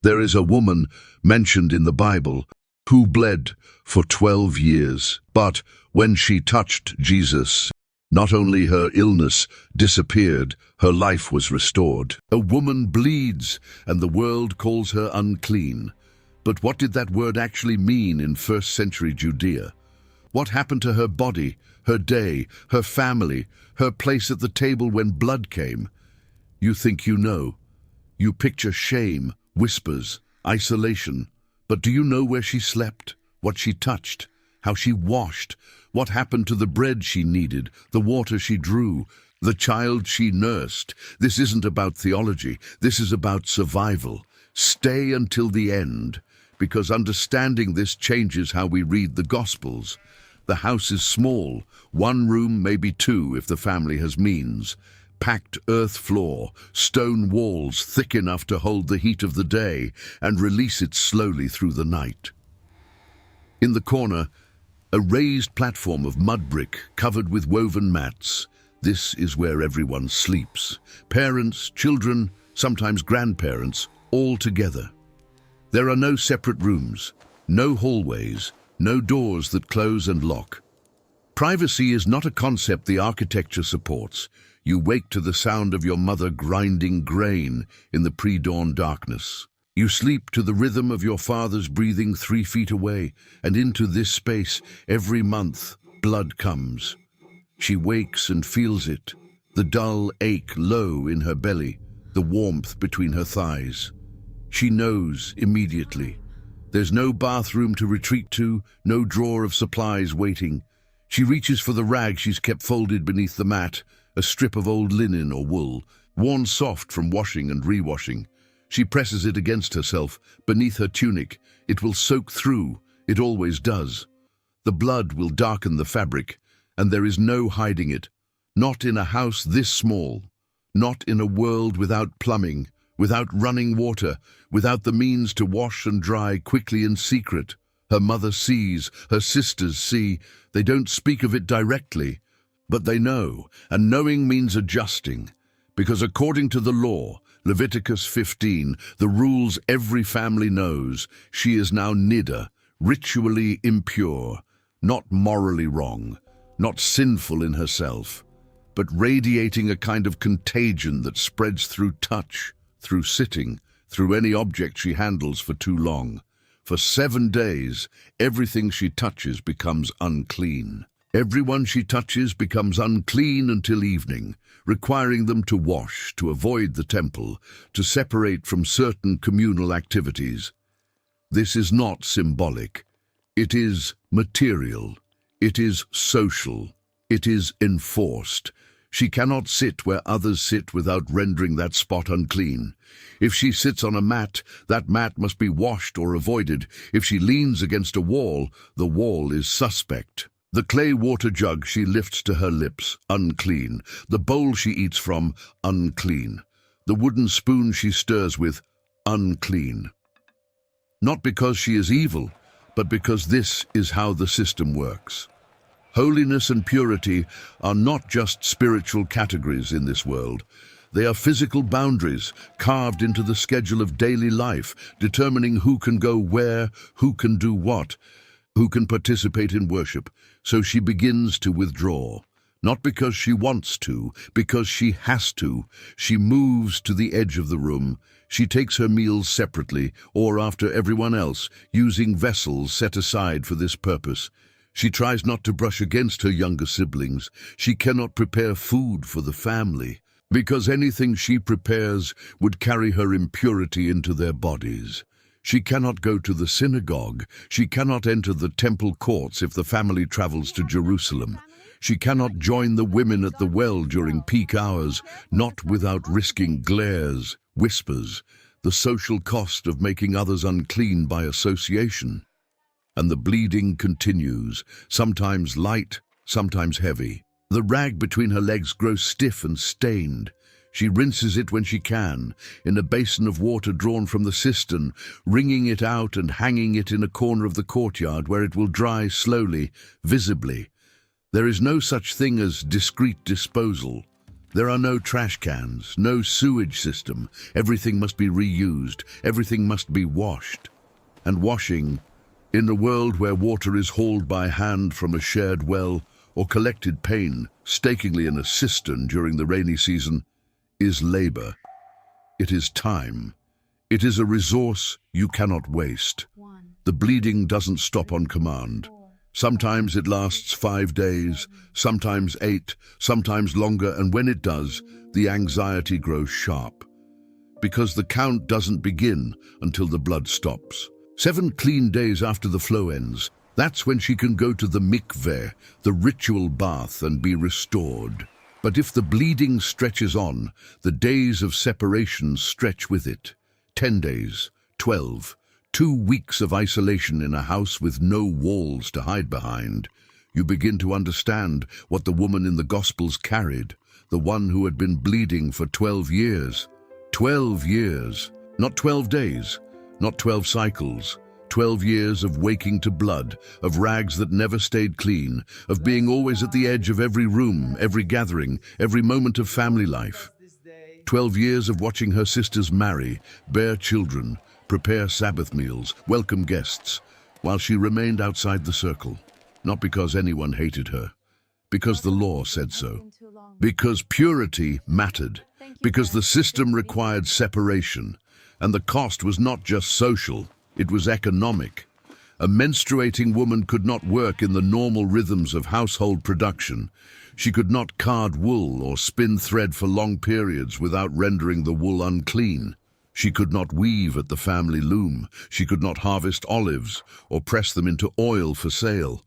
There is a woman mentioned in the Bible who bled for 12 years, but when she touched Jesus, not only her illness disappeared, her life was restored. A woman bleeds, and the world calls her unclean. But what did that word actually mean in first-century Judea? What happened to her body, her day, her family, her place at the table when blood came? You think you know. You picture shame, whispers, isolation. But do you know where she slept, what she touched, how she washed, what happened to the bread she needed, the water she drew, the child she nursed? This isn't about theology. This is about survival. Stay until the end, because understanding this changes how we read the Gospels. The house is small, one room, maybe two if the family has means. Packed earth floor, stone walls thick enough to hold the heat of the day and release it slowly through the night. In the corner, a raised platform of mud brick covered with woven mats. This is where everyone sleeps. Parents, children, sometimes grandparents, all together. There are no separate rooms, no hallways, no doors that close and lock. Privacy is not a concept the architecture supports. You wake to the sound of your mother grinding grain in the pre-dawn darkness. You sleep to the rhythm of your father's breathing 3 feet away, and into this space, every month, blood comes. She wakes and feels it, the dull ache low in her belly, the warmth between her thighs. She knows immediately. There's no bathroom to retreat to, no drawer of supplies waiting. She reaches for the rag she's kept folded beneath the mat, a strip of old linen or wool, worn soft from washing and rewashing. She presses it against herself, beneath her tunic. It will soak through, it always does. The blood will darken the fabric, and there is no hiding it. Not in a house this small, not in a world without plumbing, without running water, without the means to wash and dry quickly in secret. Her mother sees, her sisters see. They don't speak of it directly, but they know, and knowing means adjusting. Because according to the law, Leviticus 15, the rules every family knows, she is now niddah, ritually impure, not morally wrong, not sinful in herself, but radiating a kind of contagion that spreads through touch, through sitting, through any object she handles for too long. For 7 days, everything she touches becomes unclean. Everyone she touches becomes unclean until evening, requiring them to wash, to avoid the temple, to separate from certain communal activities. This is not symbolic. It is material. It is social. It is enforced. She cannot sit where others sit without rendering that spot unclean. If she sits on a mat, that mat must be washed or avoided. If she leans against a wall, the wall is suspect. The clay water jug she lifts to her lips, unclean. The bowl she eats from, unclean. The wooden spoon she stirs with, unclean. Not because she is evil, but because this is how the system works. Holiness and purity are not just spiritual categories in this world. They are physical boundaries carved into the schedule of daily life, determining who can go where, who can do what, who can participate in worship. So she begins to withdraw. Not because she wants to, because she has to. She moves to the edge of the room. She takes her meals separately, or after everyone else, using vessels set aside for this purpose. She tries not to brush against her younger siblings. She cannot prepare food for the family, because anything she prepares would carry her impurity into their bodies. She cannot go to the synagogue. She cannot enter the temple courts if the family travels to Jerusalem. She cannot join the women at the well during peak hours, not without risking glares, whispers, the social cost of making others unclean by association. And the bleeding continues, sometimes light, sometimes heavy. The rag between her legs grows stiff and stained. She rinses it when she can, in a basin of water drawn from the cistern, wringing it out and hanging it in a corner of the courtyard where it will dry slowly, visibly. There is no such thing as discreet disposal. There are no trash cans, no sewage system. Everything must be reused. Everything must be washed. And washing, in a world where water is hauled by hand from a shared well or collected painstakingly in a cistern during the rainy season, is labor. It is time. It is a resource you cannot waste. The bleeding doesn't stop on command. Sometimes it lasts 5 days, sometimes 8, sometimes longer, and when it does, the anxiety grows sharp. Because the count doesn't begin until the blood stops. 7 clean days after the flow ends, that's when she can go to the mikveh, the ritual bath, and be restored. But if the bleeding stretches on, the days of separation stretch with it. 10 days, 12, 2 weeks of isolation in a house with no walls to hide behind. You begin to understand what the woman in the Gospels carried, the one who had been bleeding for 12 years. 12 years, not 12 days, not 12 cycles. 12 years of waking to blood, of rags that never stayed clean, of being always at the edge of every room, every gathering, every moment of family life. 12 years of watching her sisters marry, bear children, prepare Sabbath meals, welcome guests, while she remained outside the circle. Not because anyone hated her, because the law said so. Because purity mattered, because the system required separation, and the cost was not just social, it was economic. A menstruating woman could not work in the normal rhythms of household production. She could not card wool or spin thread for long periods without rendering the wool unclean. She could not weave at the family loom. She could not harvest olives or press them into oil for sale.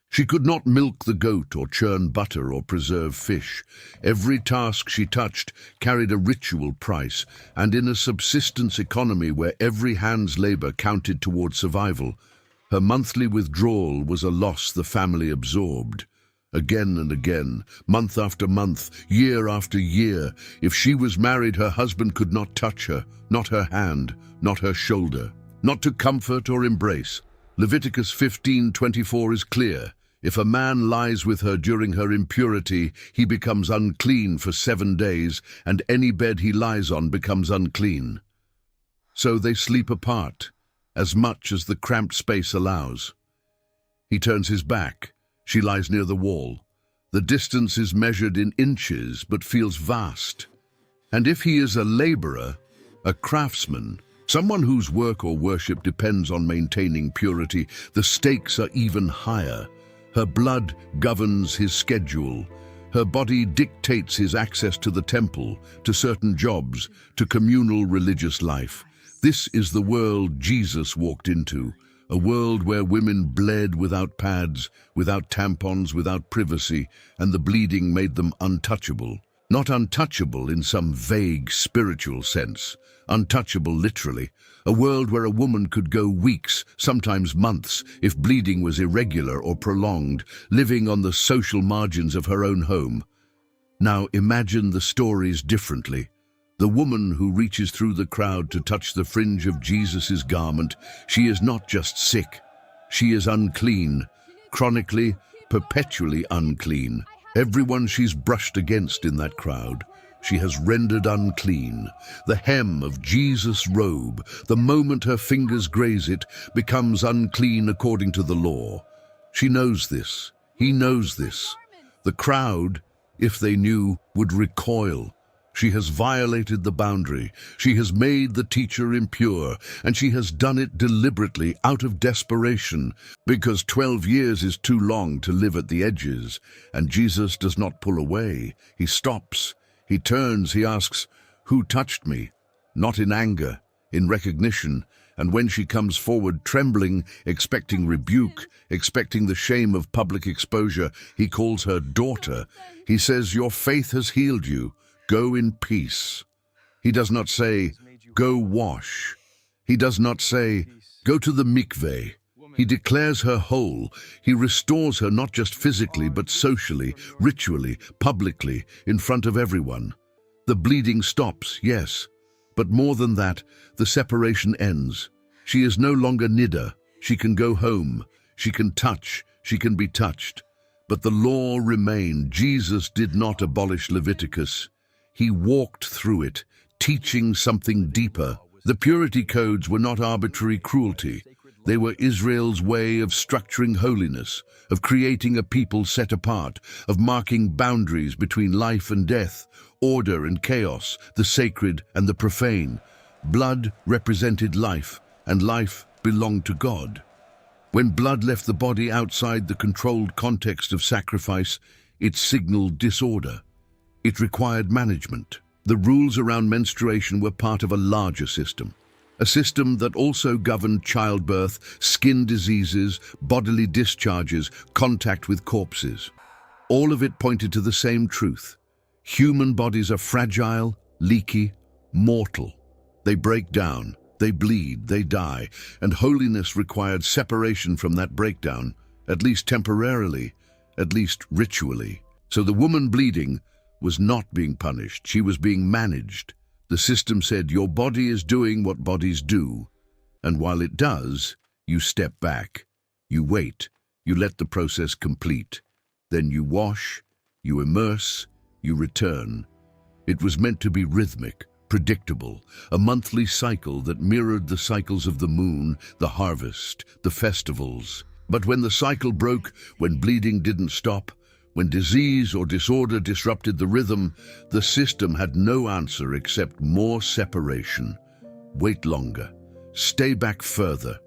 She could not milk the goat or churn butter or preserve fish. Every task she touched carried a ritual price, and in a subsistence economy where every hand's labor counted toward survival, her monthly withdrawal was a loss the family absorbed. Again and again, month after month, year after year, if she was married, her husband could not touch her, not her hand, not her shoulder, not to comfort or embrace. Leviticus 15:24 is clear. If a man lies with her during her impurity, he becomes unclean for 7 days, and any bed he lies on becomes unclean. So they sleep apart, as much as the cramped space allows. He turns his back. She lies near the wall. The distance is measured in inches, but feels vast. And if he is a laborer, a craftsman, someone whose work or worship depends on maintaining purity, the stakes are even higher. Her blood governs his schedule. Her body dictates his access to the temple, to certain jobs, to communal religious life. This is the world Jesus walked into, a world where women bled without pads, without tampons, without privacy, and the bleeding made them untouchable. Not untouchable in some vague spiritual sense, untouchable literally. A world where a woman could go weeks, sometimes months, if bleeding was irregular or prolonged, living on the social margins of her own home. Now imagine the stories differently. The woman who reaches through the crowd to touch the fringe of Jesus' garment, she is not just sick, she is unclean, chronically, perpetually unclean. Everyone she's brushed against in that crowd, she has rendered unclean. The hem of Jesus' robe, the moment her fingers graze it, becomes unclean according to the law. She knows this. He knows this. The crowd, if they knew, would recoil. She has violated the boundary. She has made the teacher impure, and she has done it deliberately, out of desperation, because 12 years is too long to live at the edges. And Jesus does not pull away. He stops. He turns. He asks, "Who touched me?" Not in anger, in recognition. And when she comes forward trembling, expecting rebuke, expecting the shame of public exposure, he calls her daughter. He says, "Your faith has healed you. Go in peace." He does not say, "Go wash." He does not say, "Go to the mikveh." He declares her whole. He restores her not just physically, but socially, ritually, publicly, in front of everyone. The bleeding stops, yes. But more than that, the separation ends. She is no longer niddah. She can go home. She can touch. She can be touched. But the law remained. Jesus did not abolish Leviticus. He walked through it, teaching something deeper. The purity codes were not arbitrary cruelty. They were Israel's way of structuring holiness, of creating a people set apart, of marking boundaries between life and death, order and chaos, the sacred and the profane. Blood represented life, and life belonged to God. When blood left the body outside the controlled context of sacrifice, it signaled disorder. It required management. The rules around menstruation were part of a larger system. A system that also governed childbirth, skin diseases, bodily discharges, contact with corpses. All of it pointed to the same truth. Human bodies are fragile, leaky, mortal. They break down, they bleed, they die, and holiness required separation from that breakdown, at least temporarily, at least ritually. So the woman bleeding was not being punished, she was being managed. The system said, your body is doing what bodies do, and while it does, you step back, you wait, you let the process complete. Then you wash, you immerse, you return. It was meant to be rhythmic, predictable, a monthly cycle that mirrored the cycles of the moon, the harvest, the festivals. But when the cycle broke, when bleeding didn't stop, when disease or disorder disrupted the rhythm, the system had no answer except more separation. Wait longer. Stay back further.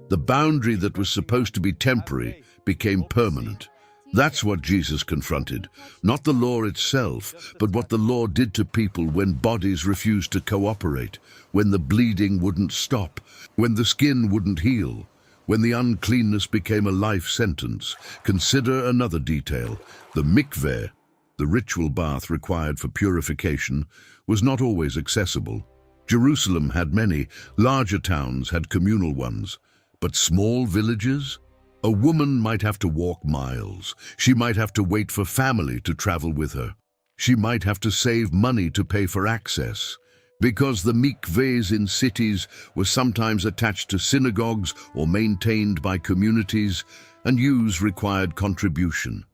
The boundary that was supposed to be temporary became permanent. That's what Jesus confronted. Not the law itself, but what the law did to people when bodies refused to cooperate, when the bleeding wouldn't stop, when the skin wouldn't heal, when the uncleanness became a life sentence. Consider another detail. The mikveh, the ritual bath required for purification, was not always accessible. Jerusalem had many, larger towns had communal ones, but small villages? A woman might have to walk miles. She might have to wait for family to travel with her. She might have to save money to pay for access. Because the mikvehs in cities were sometimes attached to synagogues or maintained by communities, and use required contribution.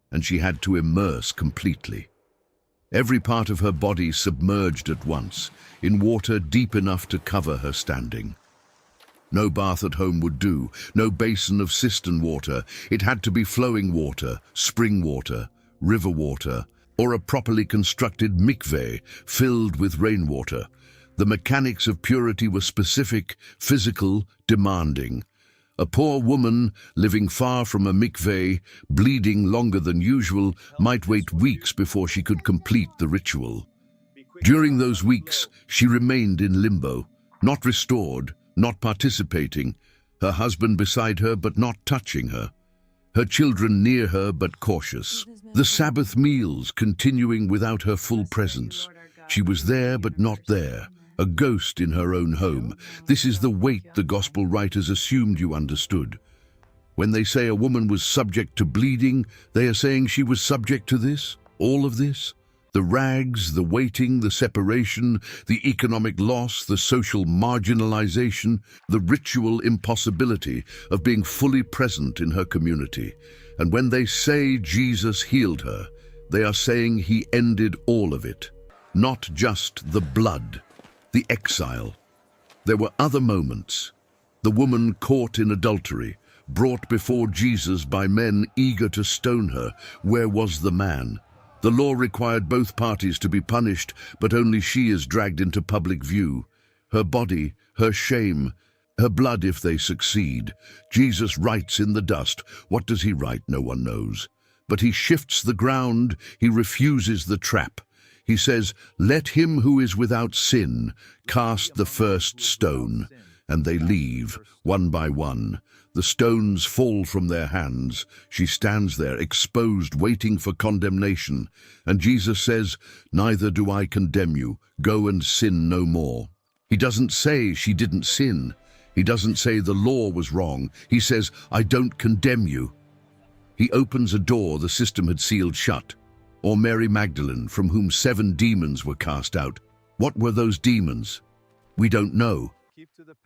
And she had to immerse completely. Every part of her body submerged at once, in water deep enough to cover her standing. No bath at home would do, no basin of cistern water. It had to be flowing water, spring water, river water, or a properly constructed mikveh filled with rainwater. The mechanics of purity were specific, physical, demanding. A poor woman living far from a mikveh, bleeding longer than usual, might wait weeks before she could complete the ritual. During those weeks, she remained in limbo, not restored, not participating, her husband beside her but not touching her, her children near her but cautious. The Sabbath meals continuing without her full presence. She was there but not there, a ghost in her own home. This is the weight the gospel writers assumed you understood. When they say a woman was subject to bleeding, they are saying she was subject to this, all of this. The rags, the waiting, the separation, the economic loss, the social marginalization, the ritual impossibility of being fully present in her community. And when they say Jesus healed her, they are saying he ended all of it. Not just the blood, the exile. There were other moments. The woman caught in adultery, brought before Jesus by men eager to stone her. Where was the man? The law required both parties to be punished, but only she is dragged into public view. Her body, her shame, her blood if they succeed. Jesus writes in the dust. What does he write? No one knows. But he shifts the ground, he refuses the trap. He says, let him who is without sin cast the first stone. And they leave, one by one. The stones fall from their hands. She stands there, exposed, waiting for condemnation. And Jesus says, neither do I condemn you. Go and sin no more. He doesn't say she didn't sin. He doesn't say the law was wrong. He says, I don't condemn you. He opens a door the system had sealed shut. Or Mary Magdalene, from whom 7 demons were cast out. What were those demons? We don't know.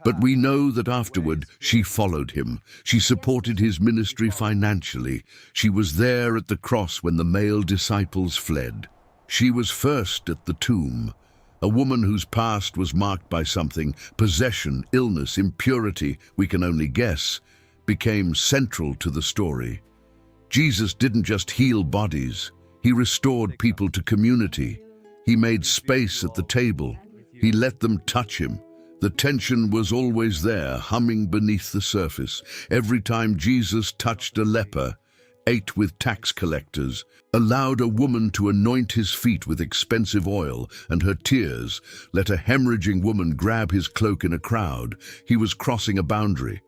But we know that afterward she followed him. She supported his ministry financially. She was there at the cross when the male disciples fled. She was first at the tomb. A woman whose past was marked by something, possession, illness, impurity, we can only guess, became central to the story. Jesus didn't just heal bodies. He restored people to community. He made space at the table. He let them touch him. The tension was always there, humming beneath the surface. Every time Jesus touched a leper, ate with tax collectors, allowed a woman to anoint his feet with expensive oil, and her tears let a hemorrhaging woman grab his cloak in a crowd, he was crossing a boundary,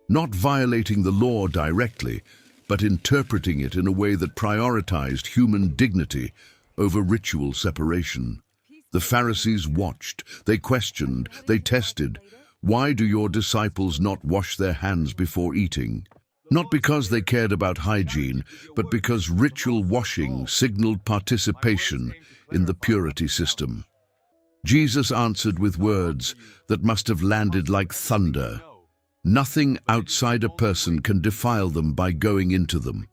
not violating the law directly, but interpreting it in a way that prioritized human dignity over ritual separation. The Pharisees watched, they questioned, they tested. Why do your disciples not wash their hands before eating? Not because they cared about hygiene, but because ritual washing signaled participation in the purity system. Jesus answered with words that must have landed like thunder. Nothing outside a person can defile them by going into them.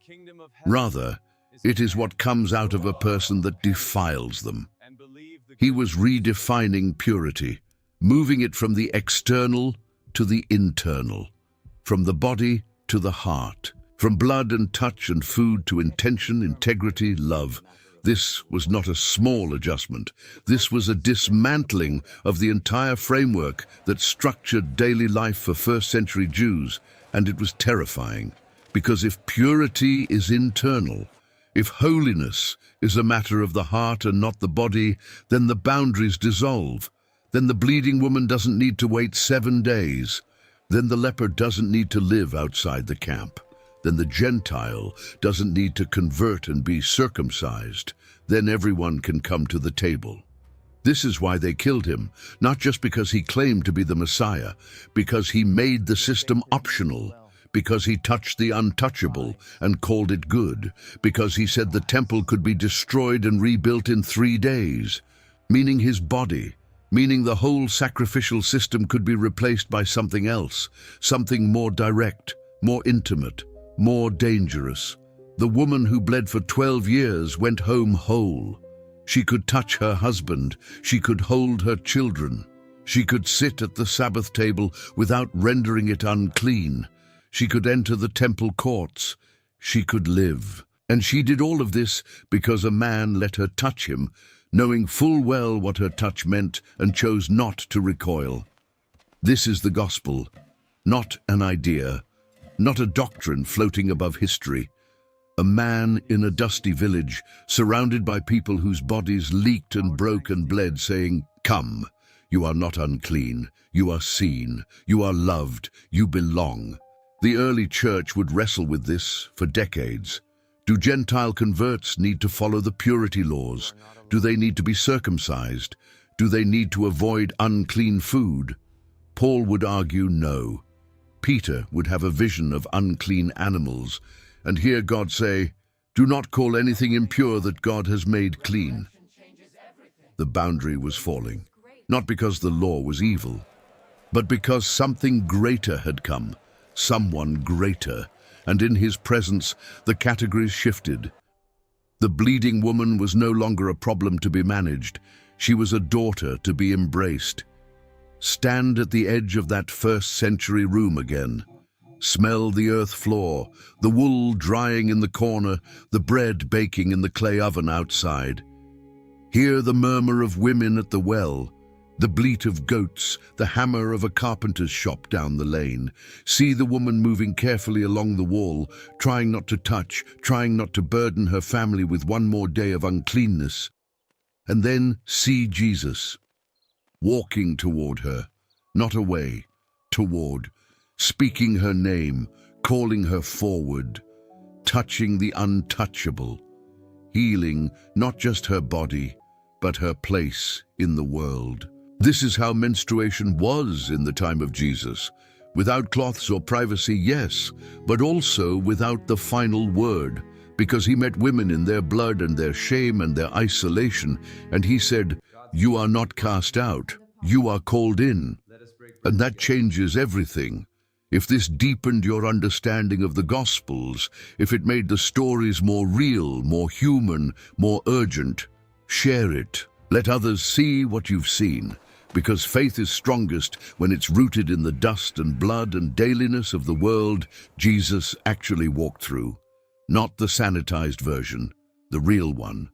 Rather, it is what comes out of a person that defiles them. He was redefining purity, moving it from the external to the internal, from the body to the heart, from blood and touch and food to intention, integrity, love. This was not a small adjustment. This was a dismantling of the entire framework that structured daily life for first-century Jews, and it was terrifying, because if purity is internal, if holiness is a matter of the heart and not the body, then the boundaries dissolve. Then the bleeding woman doesn't need to wait 7 days. Then the leper doesn't need to live outside the camp. Then the Gentile doesn't need to convert and be circumcised. Then everyone can come to the table. This is why they killed him, not just because he claimed to be the Messiah, because he made the system optional, because he touched the untouchable and called it good, because he said the temple could be destroyed and rebuilt in 3 days, meaning his body, meaning the whole sacrificial system could be replaced by something else, something more direct, more intimate, more dangerous. The woman who bled for 12 years went home whole. She could touch her husband, she could hold her children, she could sit at the Sabbath table without rendering it unclean. She could enter the temple courts. She could live. And she did all of this because a man let her touch him, knowing full well what her touch meant, and chose not to recoil. This is the gospel, not an idea, not a doctrine floating above history. A man in a dusty village, surrounded by people whose bodies leaked and broke and bled, saying, "Come, you are not unclean, you are seen, you are loved, you belong." The early church would wrestle with this for decades. Do Gentile converts need to follow the purity laws? Do they need to be circumcised? Do they need to avoid unclean food? Paul would argue no. Peter would have a vision of unclean animals, and hear God say, "Do not call anything impure that God has made clean." The boundary was falling, not because the law was evil, but because something greater had come. Someone greater, and in his presence the categories shifted. The bleeding woman was no longer a problem to be managed. She was a daughter to be embraced. Stand at the edge of that first-century room again. Smell the earth floor, the wool drying in the corner, the bread baking in the clay oven outside. Hear the murmur of women at the well, the bleat of goats, the hammer of a carpenter's shop down the lane. See the woman moving carefully along the wall, trying not to touch, trying not to burden her family with one more day of uncleanness. And then see Jesus, walking toward her, not away, toward, speaking her name, calling her forward, touching the untouchable, healing not just her body, but her place in the world. This is how menstruation was in the time of Jesus. Without cloths or privacy, yes, but also without the final word, because he met women in their blood and their shame and their isolation, and he said, "You are not cast out, you are called in." And that changes everything. If this deepened your understanding of the Gospels, if it made the stories more real, more human, more urgent, share it. Let others see what you've seen, because faith is strongest when it's rooted in the dust and blood and dailiness of the world Jesus actually walked through. Not the sanitized version, the real one.